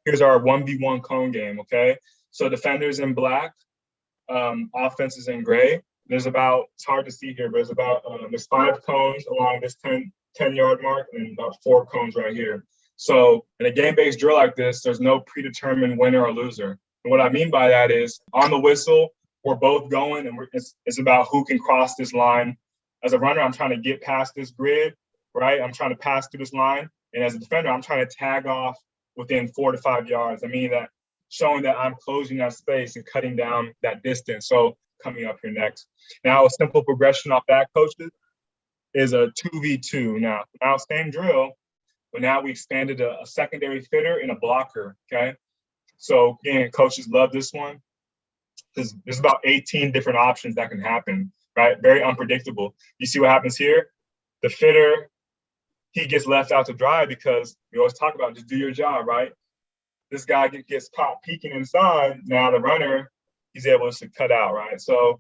Here's our 1v1 cone game, okay? So defenders in black, offense is in gray. There's about, it's hard to see here, but there's 5 cones along this 10-yard mark and about 4 cones right here. So in a game-based drill like this, there's no predetermined winner or loser. And what I mean by that is on the whistle, we're both going and it's about who can cross this line. As a runner, I'm trying to get past this grid, right? I'm trying to pass through this line. And as a defender, I'm trying to tag off within 4 to 5 yards. I mean that showing that I'm closing that space and cutting down that distance. So coming up here next. Now a simple progression off that, coaches, is a 2v2. Now same drill, but now we expanded a secondary fitter and a blocker, okay? So again, coaches love this one. There's about 18 different options that can happen, right? Very unpredictable. You see what happens here? The fitter, he gets left out to dry because we always talk about just do your job, right? This guy gets caught peeking inside. Now the runner, he's able to cut out, right? So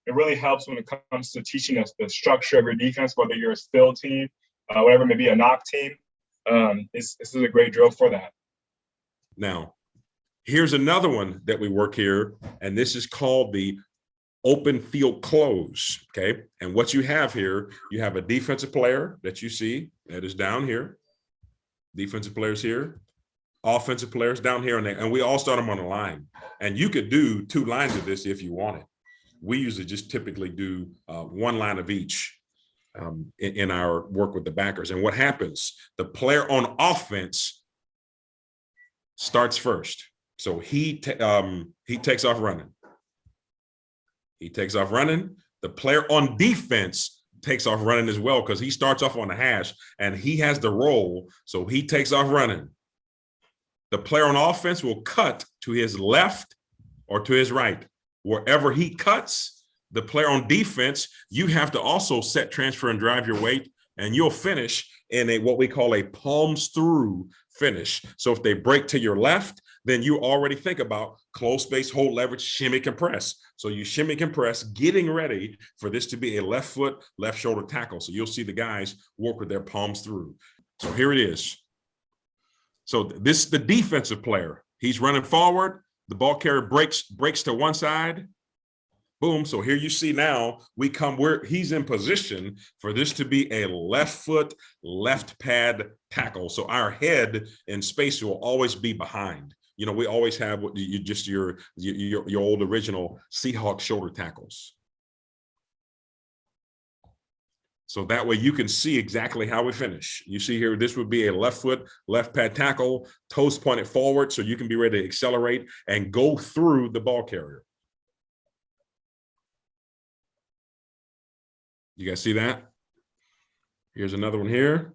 it really helps when it comes to teaching us the structure of your defense, whether you're a still team, whatever, maybe a knock team. This is a great drill for that. Now, here's another one that we work here, and this is called the open field close, okay? And what you have here, you have a defensive player that you see that is down here. Defensive players here. Offensive players down here, and we all start them on the line. And you could do 2 lines of this if you wanted. We usually just typically do 1 line of each in our work with the backers. And what happens? The player on offense starts first. So he takes off running. He takes off running. The player on defense takes off running as well because he starts off on the hash and he has the roll. So he takes off running. The player on offense will cut to his left or to his right. Wherever he cuts, the player on defense, you have to also set, transfer, and drive your weight, and you'll finish in what we call a palms through finish. So if they break to your left, then you already think about close space, hold leverage, shimmy, compress. So you shimmy, compress, getting ready for this to be a left foot, left shoulder tackle. So you'll see the guys work with their palms through. So here it is. So this is the defensive player. He's running forward. The ball carrier breaks to one side. Boom. So here you see now we come where he's in position for this to be a left foot, left pad tackle. So our head in space will always be behind. You know, we always have what your old original Seahawks shoulder tackles. So that way you can see exactly how we finish. You see here, this would be a left foot, left pad tackle, toes pointed forward so you can be ready to accelerate and go through the ball carrier. You guys see that? Here's another one here.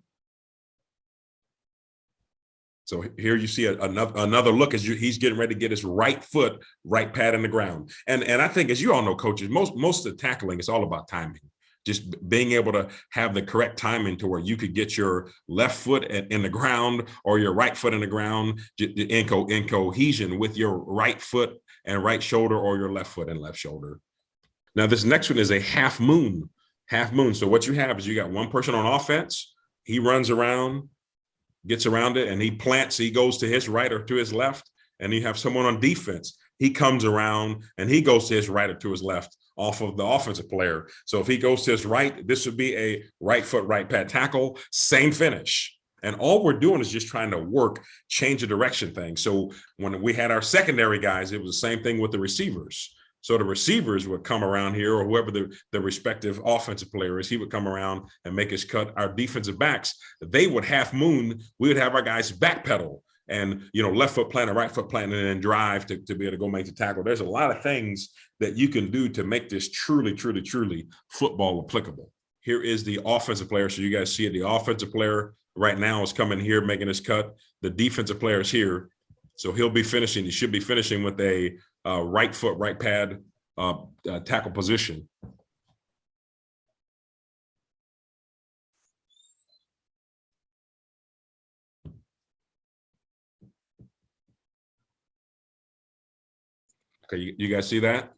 So here you see another look as he's getting ready to get his right foot, right pad in the ground. And I think, as you all know, coaches, most of the tackling is all about timing. Just being able to have the correct timing to where you could get your left foot in the ground or your right foot in the ground in cohesion with your right foot and right shoulder or your left foot and left shoulder. Now, this next one is a half moon. Half moon. So what you have is you got one person on offense. He runs around, gets around it, and he plants. He goes to his right or to his left. And you have someone on defense. He comes around and he goes to his right or to his left off of the offensive player. So if he goes to his right, this would be a right foot, right pad tackle, same finish. And all we're doing is just trying to work, change the direction thing. So when we had our secondary guys, it was the same thing with the receivers. So the receivers would come around here, or whoever the respective offensive player is, he would come around and make his cut. Our defensive backs, they would half moon. We would have our guys backpedal and, you know, left foot plant, right foot plant, and then drive to be able to go make the tackle. There's a lot of things that you can do to make this truly, truly, truly football applicable. Here is the offensive player. So you guys see it. The offensive player right now is coming here, making his cut. The defensive player is here. So he'll be finishing. He should be finishing with a right foot, right pad tackle position. Okay, you guys see that?